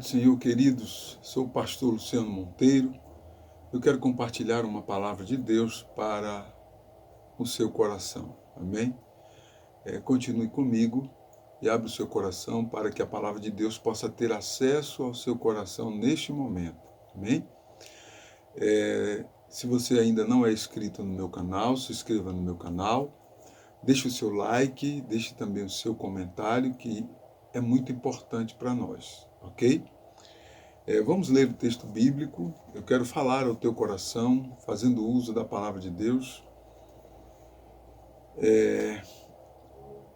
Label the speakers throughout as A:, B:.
A: do Senhor, queridos. Sou o pastor Luciano Monteiro. Eu quero compartilhar uma palavra de Deus para o seu coração. Amém? Continue comigo e abra o seu coração para que a palavra de Deus possa ter acesso ao seu coração neste momento. Amém? Se você ainda não é inscrito no meu canal, se inscreva no meu canal. Deixe o seu like, deixe também o seu comentário, que é muito importante para nós, ok? Vamos ler o texto bíblico. Eu quero falar ao teu coração, fazendo uso da palavra de Deus.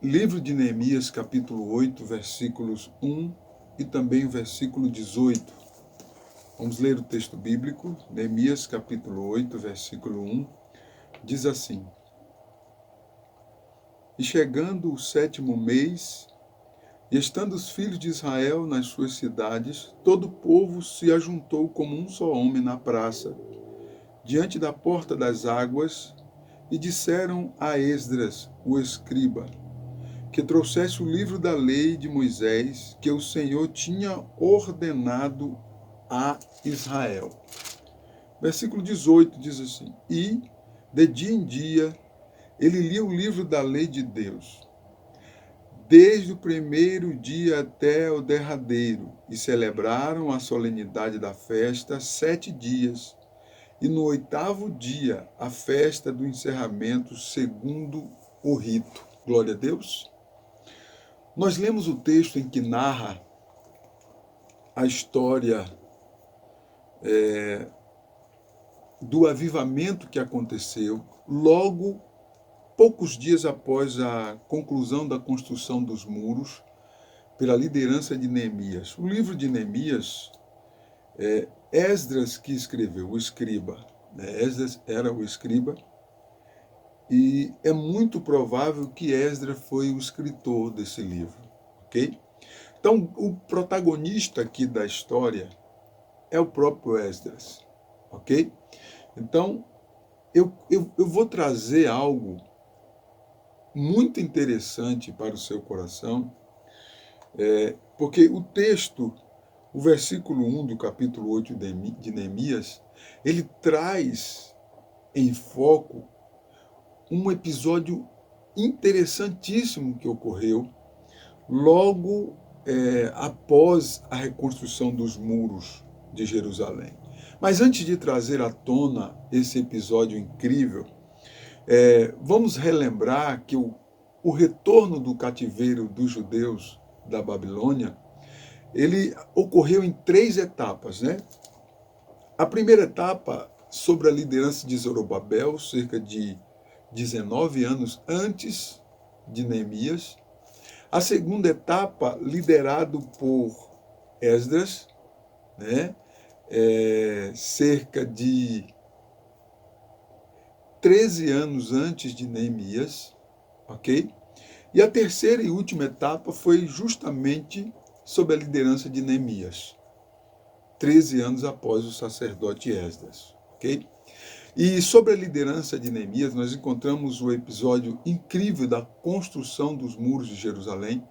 A: Livro de Neemias, capítulo 8, versículos 1 e também o versículo 18. Vamos ler o texto bíblico. Neemias, capítulo 8, versículo 1, diz assim: E chegando o 7º mês, e estando os filhos de Israel nas suas cidades, todo o povo se ajuntou como um só homem na praça, diante da porta das águas, e disseram a Esdras, o escriba, que trouxesse o livro da lei de Moisés, que o Senhor tinha ordenado a Israel. Versículo 18 diz assim: E, de dia em dia, ele lia o livro da lei de Deus, desde o primeiro dia até o derradeiro, e celebraram a solenidade da festa 7 dias, e no 8º dia a festa do encerramento segundo o rito. Glória a Deus. Nós lemos o texto em que narra a história do avivamento que aconteceu logo poucos dias após a conclusão da construção dos muros, pela liderança de Neemias. O livro de Neemias, Esdras que escreveu, o escriba. Esdras era o escriba, e é muito provável que Esdras foi o escritor desse livro, ok? Então, o protagonista aqui da história é o próprio Esdras, ok? Então, eu vou trazer algo muito interessante para o seu coração, porque o texto, o versículo 1 do capítulo 8 de Neemias, ele traz em foco um episódio interessantíssimo que ocorreu logo após a reconstrução dos muros de Jerusalém. Mas antes de trazer à tona esse episódio incrível, vamos relembrar que o retorno do cativeiro dos judeus da Babilônia, ele ocorreu em 3 etapas, né? A primeira etapa, sobre a liderança de Zorobabel, cerca de 19 anos antes de Neemias. A segunda etapa, liderado por Esdras, né? Cerca de 13 anos antes de Neemias, ok? E a terceira e última etapa foi justamente sob a liderança de Neemias, 13 anos após o sacerdote Esdras, ok? E sobre a liderança de Neemias, nós encontramos o episódio incrível da construção dos muros de Jerusalém,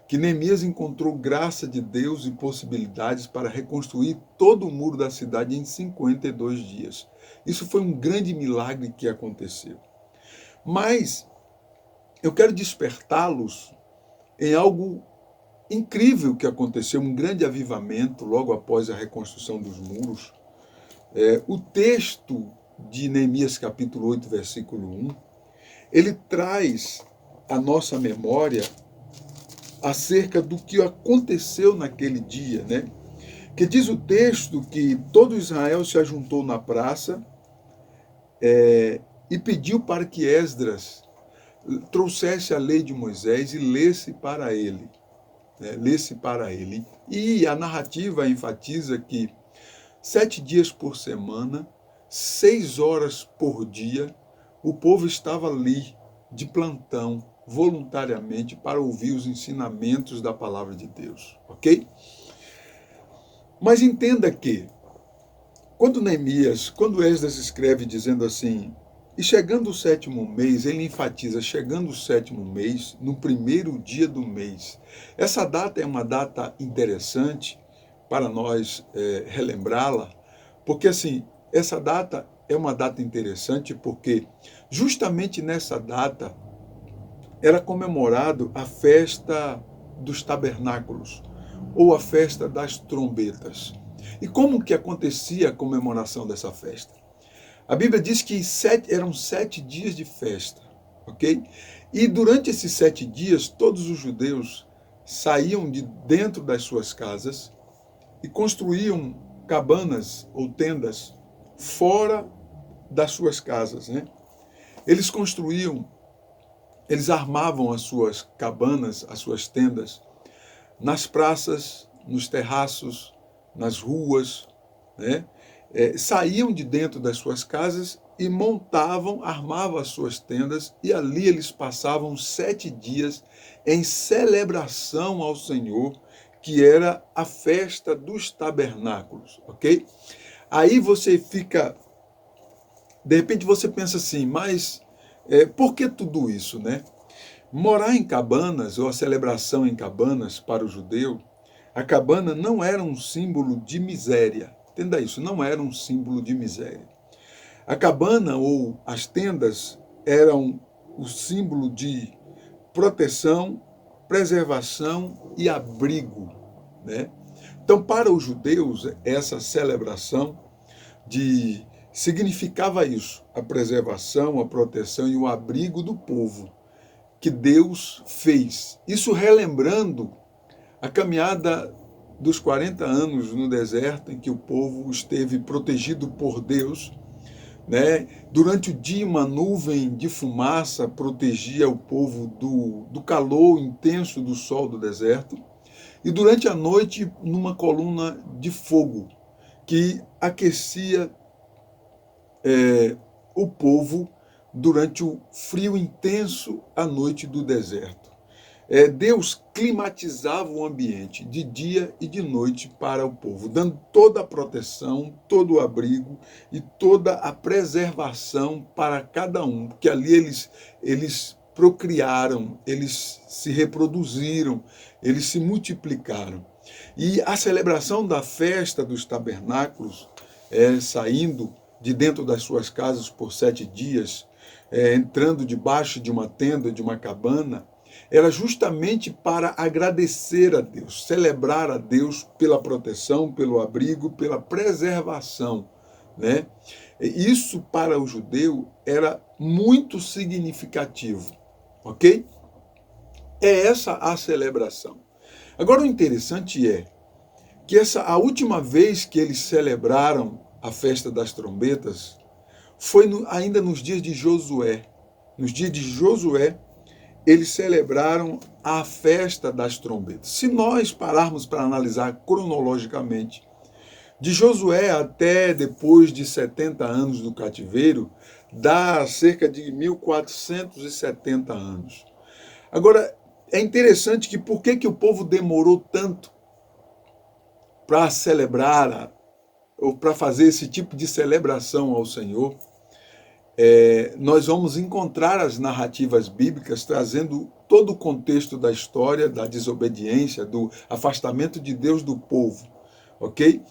A: que Neemias encontrou graça de Deus e possibilidades para reconstruir todo o muro da cidade em 52 dias. Isso foi um grande milagre que aconteceu. Mas eu quero despertá-los em algo incrível que aconteceu, um grande avivamento logo após a reconstrução dos muros. O texto de Neemias capítulo 8, versículo 1, ele traz à nossa memória acerca do que aconteceu naquele dia, né? Que diz o texto que todo Israel se ajuntou na praça e pediu para que Esdras trouxesse a lei de Moisés e lesse para ele. Lesse para ele. E a narrativa enfatiza que 7 dias por semana, 6 horas por dia, o povo estava ali de plantão, voluntariamente, para ouvir os ensinamentos da palavra de Deus, ok? Mas entenda que, quando Esdras escreve dizendo assim, e chegando o 7º mês, ele enfatiza, chegando o 7º mês, no primeiro dia do mês. Essa data é uma data interessante, para nós relembrá-la, porque assim, essa data é uma data interessante porque justamente nessa data era comemorado a festa dos tabernáculos, ou a festa das trombetas. E como que acontecia a comemoração dessa festa? A Bíblia diz que eram 7 dias de festa, ok? E durante esses 7 dias, todos os judeus saíam de dentro das suas casas e construíam cabanas ou tendas fora das suas casas, né? Eles construíam, eles armavam as suas cabanas, as suas tendas, nas praças, nos terraços, nas ruas, né? Saíam de dentro das suas casas e montavam, armavam as suas tendas, e ali eles passavam 7 dias em celebração ao Senhor, que era a festa dos tabernáculos, ok? Aí você fica, de repente você pensa assim, mas por que tudo isso, né? Morar em cabanas, ou a celebração em cabanas para o judeu, a cabana não era um símbolo de miséria. Entenda isso, não era um símbolo de miséria. A cabana ou as tendas eram o símbolo de proteção, preservação e abrigo, né? Então, para os judeus, essa celebração significava isso, a preservação, a proteção e o abrigo do povo que Deus fez. Isso relembrando a caminhada dos 40 anos no deserto, em que o povo esteve protegido por Deus, né? Durante o dia, uma nuvem de fumaça protegia o povo do calor intenso do sol do deserto, e durante a noite, numa coluna de fogo que aquecia o povo durante o frio intenso à noite do deserto. Deus climatizava o ambiente de dia e de noite para o povo, dando toda a proteção, todo o abrigo e toda a preservação para cada um, porque ali eles procriaram, eles se reproduziram, eles se multiplicaram. E a celebração da festa dos tabernáculos, saindo de dentro das suas casas por 7 dias, entrando debaixo de uma tenda, de uma cabana, era justamente para agradecer a Deus, celebrar a Deus pela proteção, pelo abrigo, pela preservação, né? Isso para o judeu era muito significativo, ok? É essa a celebração. Agora o interessante é que a última vez que eles celebraram a festa das trombetas foi ainda nos dias de Josué. Nos dias de Josué, eles celebraram a festa das trombetas. Se nós pararmos para analisar cronologicamente, de Josué até depois de 70 anos do cativeiro, dá cerca de 1470 anos. Agora, é interessante que por que o povo demorou tanto para celebrar, ou para fazer esse tipo de celebração ao Senhor? Nós vamos encontrar as narrativas bíblicas trazendo todo o contexto da história, da desobediência, do afastamento de Deus do povo, ok?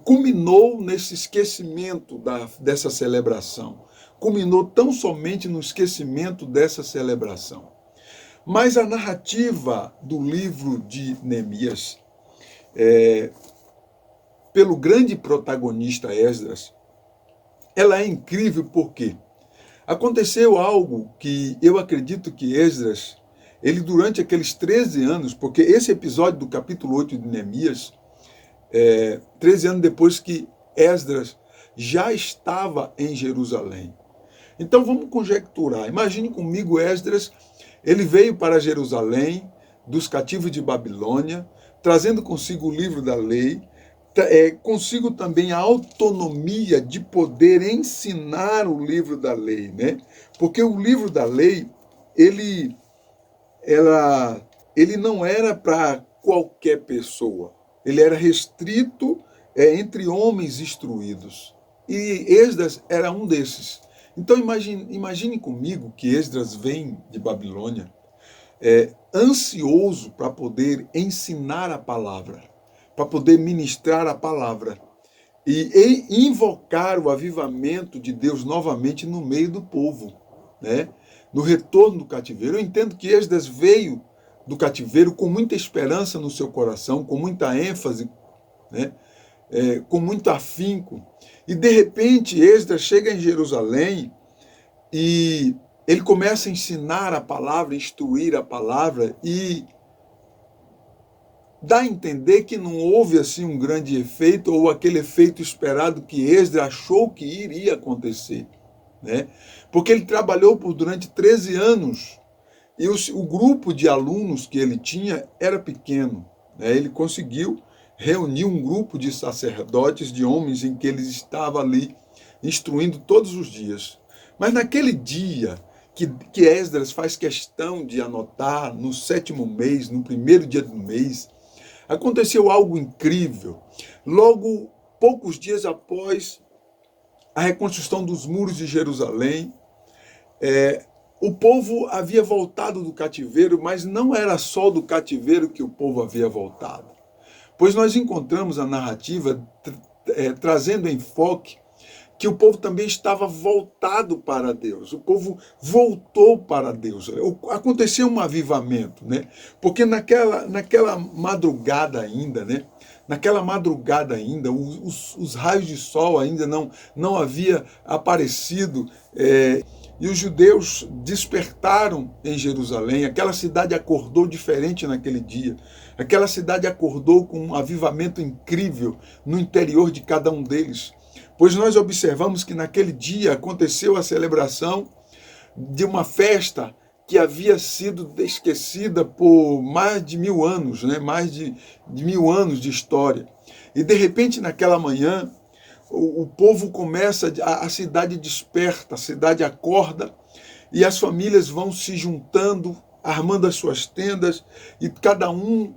A: Culminou nesse esquecimento dessa celebração. Culminou tão somente no esquecimento dessa celebração. Mas a narrativa do livro de Neemias, pelo grande protagonista Esdras, ela é incrível porque aconteceu algo que eu acredito que Esdras, ele durante aqueles 13 anos, porque esse episódio do capítulo 8 de Neemias, 13 anos depois que Esdras já estava em Jerusalém. Então vamos conjecturar. Imagine comigo Esdras, ele veio para Jerusalém, dos cativos de Babilônia, trazendo consigo o livro da lei, consigo também a autonomia de poder ensinar o livro da lei, né? Porque o livro da lei, ele não era para qualquer pessoa. Ele era restrito entre homens instruídos. E Esdras era um desses. Então imagine comigo que Esdras vem de Babilônia, ansioso para poder ensinar a palavra, para poder ministrar a palavra e invocar o avivamento de Deus novamente no meio do povo, né? No retorno do cativeiro. Eu entendo que Esdras veio do cativeiro com muita esperança no seu coração, com muita ênfase, né? Com muito afinco. E de repente Esdras chega em Jerusalém e ele começa a ensinar a palavra, instruir a palavra e dá a entender que não houve assim um grande efeito ou aquele efeito esperado que Esdras achou que iria acontecer, né? Porque ele trabalhou durante 13 anos e o grupo de alunos que ele tinha era pequeno, né? Ele conseguiu reunir um grupo de sacerdotes, de homens em que ele estava ali instruindo todos os dias. Mas naquele dia que Esdras faz questão de anotar, no 7º mês, no primeiro dia do mês, aconteceu algo incrível. Logo, poucos dias após a reconstrução dos muros de Jerusalém, o povo havia voltado do cativeiro, mas não era só do cativeiro que o povo havia voltado. Pois nós encontramos a narrativa trazendo enfoque que o povo também estava voltado para Deus. O povo voltou para Deus. Aconteceu um avivamento, né? Porque naquela madrugada ainda, né? Naquela madrugada ainda, os raios de sol ainda não havia aparecido, e os judeus despertaram em Jerusalém. Aquela cidade acordou diferente naquele dia. Aquela cidade acordou com um avivamento incrível no interior de cada um deles. Pois nós observamos que naquele dia aconteceu a celebração de uma festa que havia sido esquecida por mais de 1000 anos, né? Mais de 1000 anos de história. E de repente naquela manhã, o povo começa, a cidade desperta, a cidade acorda, e as famílias vão se juntando, armando as suas tendas, e cada um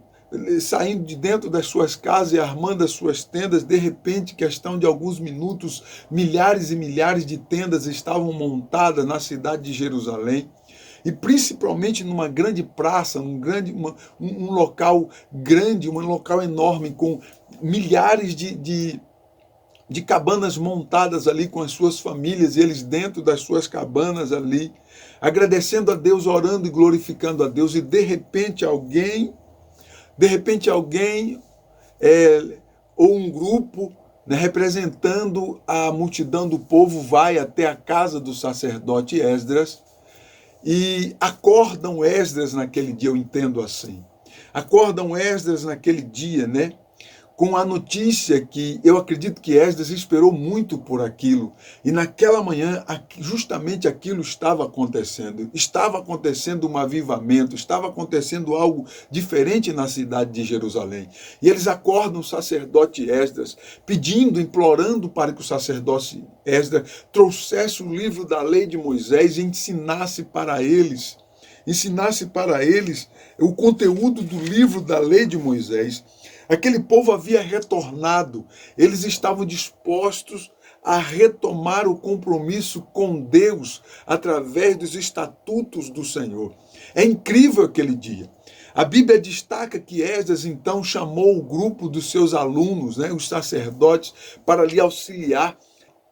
A: saindo de dentro das suas casas e armando as suas tendas. De repente, questão de alguns minutos, milhares e milhares de tendas estavam montadas na cidade de Jerusalém, e principalmente numa grande praça, um local grande, um local enorme, com milhares de cabanas montadas ali com as suas famílias, e eles dentro das suas cabanas ali, agradecendo a Deus, orando e glorificando a Deus. E de repente alguém ou um grupo, né, representando a multidão do povo, vai até a casa do sacerdote Esdras e acordam Esdras naquele dia. Eu entendo assim. Acordam Esdras naquele dia, né? Com a notícia que eu acredito que Esdras esperou muito por aquilo. E naquela manhã, justamente aquilo estava acontecendo. Estava acontecendo um avivamento, estava acontecendo algo diferente na cidade de Jerusalém. E eles acordam o sacerdote Esdras, pedindo, implorando para que o sacerdote Esdras trouxesse o livro da lei de Moisés e ensinasse para eles o conteúdo do livro da lei de Moisés. Aquele povo havia retornado, eles estavam dispostos a retomar o compromisso com Deus através dos estatutos do Senhor. É incrível aquele dia. A Bíblia destaca que Esdras então chamou o grupo dos seus alunos, né, os sacerdotes, para lhe auxiliar,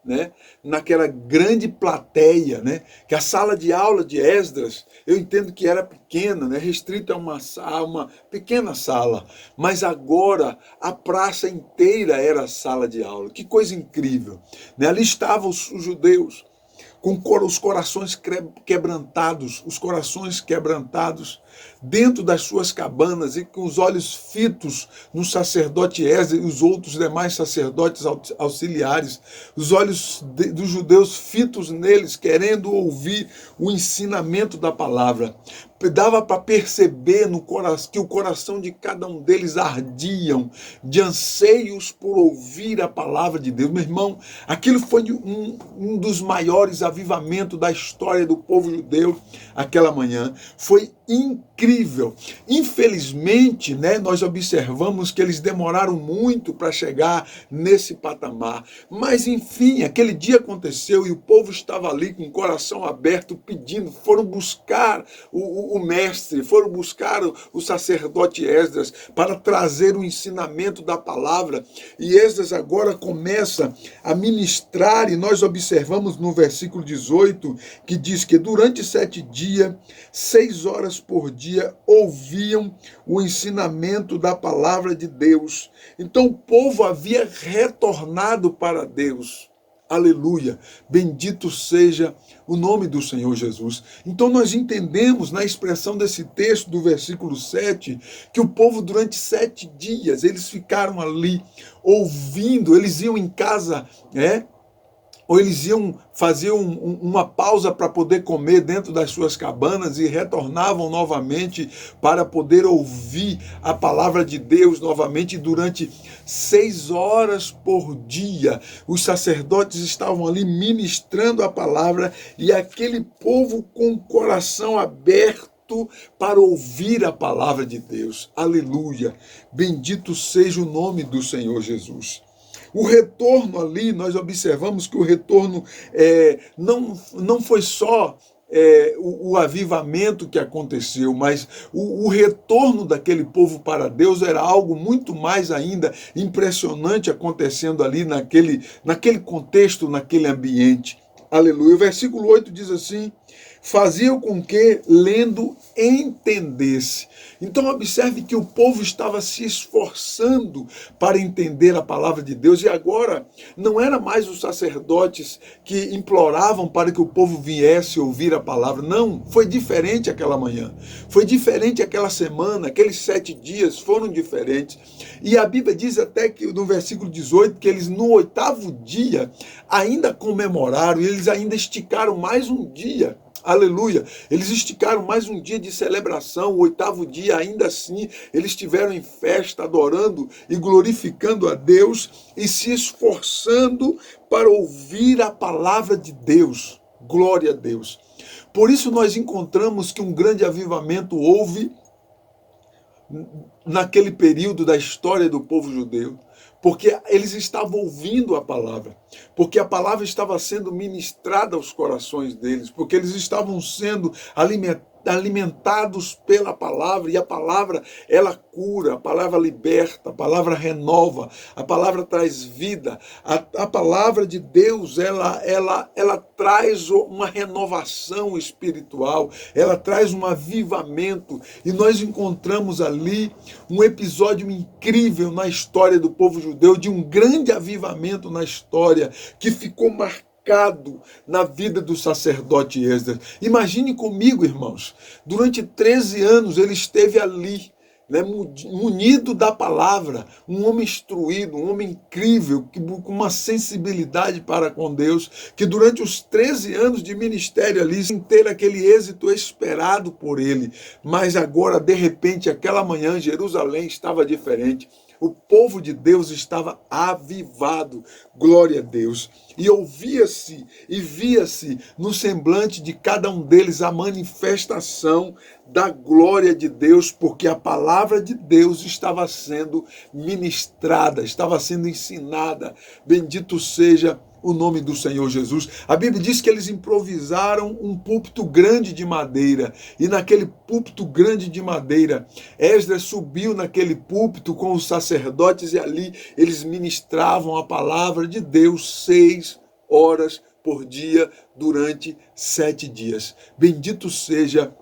A: né, naquela grande plateia, né, que a sala de aula de Esdras, eu entendo que era pequena, né, restrita a uma pequena sala, mas agora a praça inteira era a sala de aula. Que coisa incrível, né? Ali estavam os judeus com os corações quebrantados dentro das suas cabanas e com os olhos fitos no sacerdote Esdras e os outros demais sacerdotes auxiliares, os olhos dos judeus fitos neles, querendo ouvir o ensinamento da palavra. Dava para perceber que o coração de cada um deles ardiam de anseios por ouvir a palavra de Deus. Meu irmão, aquilo foi um dos maiores avivamentos da história do povo judeu aquela manhã. Foi incrível. Infelizmente, né, nós observamos que eles demoraram muito para chegar nesse patamar. Mas, enfim, aquele dia aconteceu e o povo estava ali com o coração aberto, pedindo, foram buscar o mestre, foram buscar o sacerdote Esdras para trazer o ensinamento da palavra. E Esdras agora começa a ministrar, e nós observamos no versículo 18, que diz que durante 7 dias, 6 horas por dia, ouviam o ensinamento da palavra de Deus. Então o povo havia retornado para Deus. Aleluia, bendito seja o nome do Senhor Jesus. Então nós entendemos na expressão desse texto do versículo 7, que o povo durante 7 dias, eles ficaram ali ouvindo, eles iam em casa, ou eles iam fazer uma pausa para poder comer dentro das suas cabanas e retornavam novamente para poder ouvir a palavra de Deus novamente durante 6 horas por dia. Os sacerdotes estavam ali ministrando a palavra e aquele povo com o coração aberto para ouvir a palavra de Deus. Aleluia! Bendito seja o nome do Senhor Jesus. O retorno ali, nós observamos que o retorno não foi só o avivamento que aconteceu, mas o retorno daquele povo para Deus era algo muito mais ainda impressionante acontecendo ali naquele contexto, naquele ambiente. Aleluia. O versículo 8 diz assim: faziam com que, lendo, entendesse. Então observe que o povo estava se esforçando para entender a palavra de Deus, e agora não era mais os sacerdotes que imploravam para que o povo viesse ouvir a palavra. Não, foi diferente aquela manhã, foi diferente aquela semana, aqueles 7 dias foram diferentes. E a Bíblia diz até que no versículo 18, que eles no 8º dia ainda comemoraram, e eles ainda esticaram mais um dia. Aleluia, eles esticaram mais um dia de celebração, o 8º dia, ainda assim, eles estiveram em festa, adorando e glorificando a Deus e se esforçando para ouvir a palavra de Deus. Glória a Deus. Por isso nós encontramos que um grande avivamento houve naquele período da história do povo judeu, porque eles estavam ouvindo a palavra, porque a palavra estava sendo ministrada aos corações deles, porque eles estavam sendo alimentados pela palavra, e a palavra, ela cura, a palavra liberta, a palavra renova, a palavra traz vida, a palavra de Deus, ela traz uma renovação espiritual, ela traz um avivamento, e nós encontramos ali um episódio incrível na história do povo judeu, de um grande avivamento na história, que ficou marcado na vida do sacerdote Esdras. Imagine comigo, irmãos, durante 13 anos ele esteve ali, munido da palavra, um homem instruído, um homem incrível, com uma sensibilidade para com Deus, que durante os 13 anos de ministério ali, sem ter aquele êxito esperado por ele, mas agora, de repente, aquela manhã, Jerusalém estava diferente. O povo de Deus estava avivado, glória a Deus. E ouvia-se e via-se no semblante de cada um deles a manifestação da glória de Deus, porque a palavra de Deus estava sendo ministrada, estava sendo ensinada. Bendito seja o nome do Senhor Jesus. A Bíblia diz que eles improvisaram um púlpito grande de madeira, e naquele púlpito grande de madeira, Esdras subiu naquele púlpito com os sacerdotes, e ali eles ministravam a palavra de Deus 6 horas por dia, durante 7 dias. Bendito seja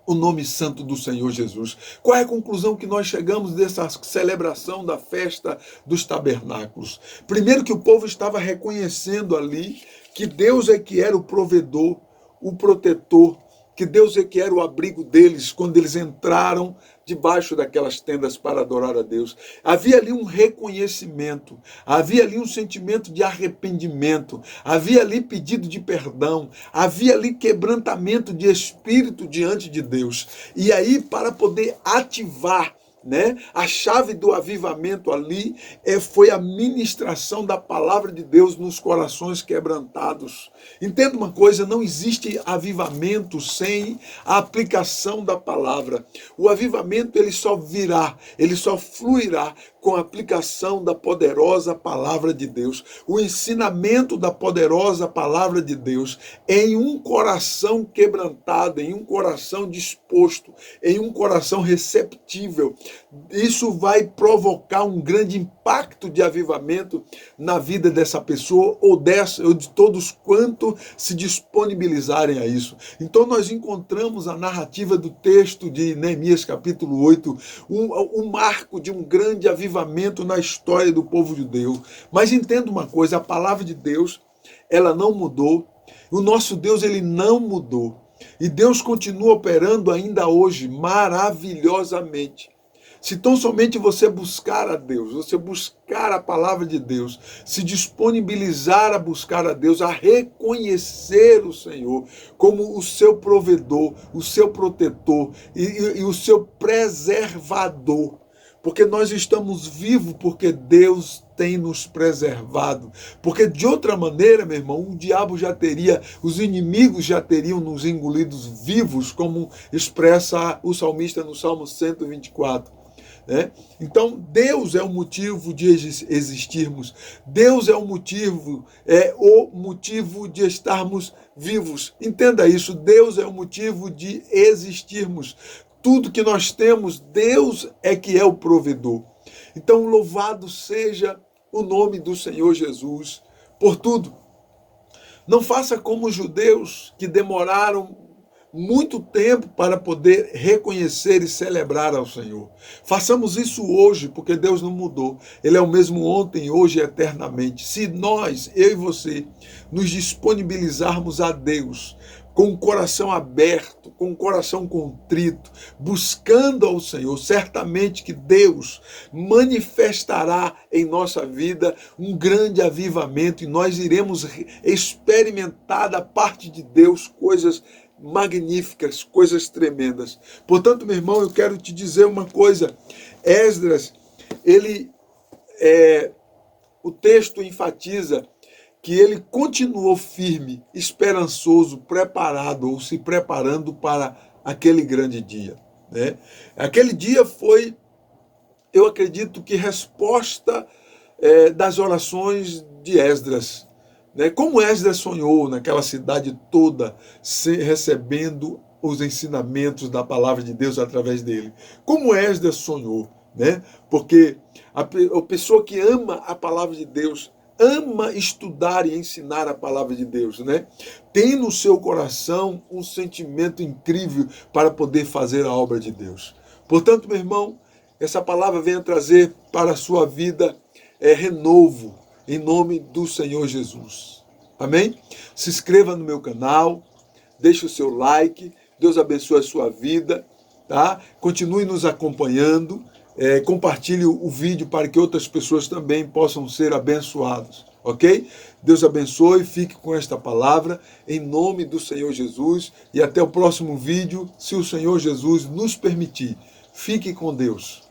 A: o nome santo do Senhor Jesus. Qual é a conclusão que nós chegamos dessa celebração da festa dos tabernáculos? Primeiro, que o povo estava reconhecendo ali que Deus é que era o provedor, o protetor, que Deus é que era o abrigo deles quando eles entraram debaixo daquelas tendas para adorar a Deus. Havia ali um reconhecimento, havia ali um sentimento de arrependimento, havia ali pedido de perdão, havia ali quebrantamento de espírito diante de Deus. E aí, para poder ativar né? A chave do avivamento ali foi a ministração da palavra de Deus nos corações quebrantados. Entenda uma coisa, não existe avivamento sem a aplicação da palavra. O avivamento ele só virá, ele só fluirá com a aplicação da poderosa palavra de Deus. O ensinamento da poderosa palavra de Deus em um coração quebrantado, em um coração disposto, em um coração receptível. Isso vai provocar um grande impacto de avivamento na vida dessa pessoa ou de todos quanto se disponibilizarem a isso. Então nós encontramos a narrativa do texto de Neemias capítulo 8, um marco de um grande avivamento na história do povo judeu. Mas entenda uma coisa, a palavra de Deus, ela não mudou. O nosso Deus, ele não mudou. E Deus continua operando ainda hoje maravilhosamente. Se tão somente você buscar a Deus, você buscar a palavra de Deus, se disponibilizar a buscar a Deus, a reconhecer o Senhor como o seu provedor, o seu protetor e o seu preservador. Porque nós estamos vivos porque Deus tem nos preservado. Porque de outra maneira, meu irmão, o diabo já teria, os inimigos já teriam nos engolidos vivos, como expressa o salmista no Salmo 124. Né? Então, Deus é o motivo de existirmos. Deus é o motivo de estarmos vivos. Entenda isso, Deus é o motivo de existirmos. Tudo que nós temos, Deus é que é o provedor. Então, louvado seja o nome do Senhor Jesus por tudo. Não faça como os judeus que demoraram muito tempo para poder reconhecer e celebrar ao Senhor. Façamos isso hoje, porque Deus não mudou. Ele é o mesmo ontem, hoje e eternamente. Se nós, eu e você, nos disponibilizarmos a Deus com o coração aberto, com o coração contrito, buscando ao Senhor, certamente que Deus manifestará em nossa vida um grande avivamento e nós iremos experimentar da parte de Deus coisas magníficas, coisas tremendas. Portanto, meu irmão, eu quero te dizer uma coisa. Esdras, o texto enfatiza que ele continuou firme, esperançoso, preparado ou se preparando para aquele grande dia. Né? Aquele dia foi, eu acredito que resposta das orações de Esdras. Né? Como Esdras sonhou naquela cidade toda, recebendo os ensinamentos da palavra de Deus através dele. Como Esdras sonhou, né? Porque a pessoa que ama a palavra de Deus, ama estudar e ensinar a palavra de Deus, né? Tem no seu coração um sentimento incrível para poder fazer a obra de Deus. Portanto, meu irmão, essa palavra venha trazer para a sua vida renovo, em nome do Senhor Jesus. Amém? Se inscreva no meu canal, deixe o seu like, Deus abençoe a sua vida, tá? Continue nos acompanhando. Compartilhe o vídeo para que outras pessoas também possam ser abençoadas, ok? Deus abençoe, fique com esta palavra, em nome do Senhor Jesus, e até o próximo vídeo, se o Senhor Jesus nos permitir. Fique com Deus.